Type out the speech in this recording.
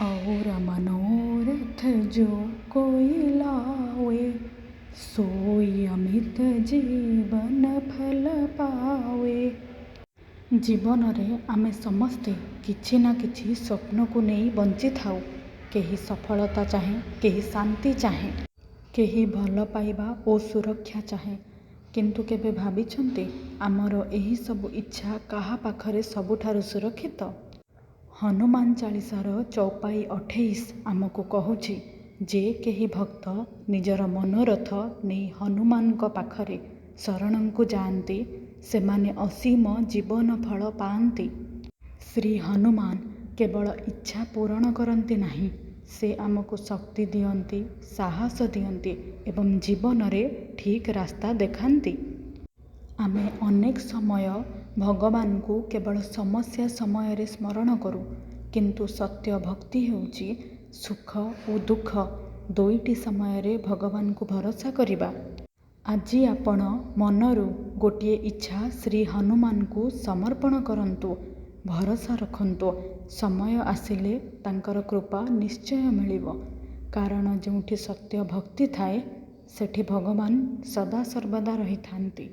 और मनोरथ जो कोई लावे, सोई अमित जीवन फल पावे। जीवन रे आमे समस्ते किछि ना किछि स्वप्न को नहीं बंची थाउ। केही सफलता चाहे, केही शांति चाहे, केही भल पाइबा और सुरक्षा चाहे। किंतु केबे भाबिछन्ते आमर एही सब इच्छा काहा पाखरे सबुठारु सुरक्षित? हनुमान चालीसार चौपाई 28 आमको कहूछि जे केही भक्त निजर मनोरथ नहीं हनुमान को पाखरे शरणंकु जाआंती सेमाने असीम जीवन फल पाआंती। श्री हनुमान केवल इच्छा पूरण करती नहीं, से आमको शक्ति दियंती, साहस दियंती एवं जीवन रे ठीक रास्ता देखांती। आमे अनेक समय भगवान को केवल समस्या समय रे स्मरण करूँ, किंतु सत्य भक्ति हेउची सुख और दुख दुईटी समय रे भगवान को भरोसा करिबा। आजी आपण मनरू गोटे इच्छा श्री हनुमान को समर्पण करंतु, भरोसा रखंतु। समय आसिले तांकर कृपा निश्चय मिलिबो, कारण जोंठी सत्य भक्ति थाए सेठी भगवान सदा सर्वदा रही थांती।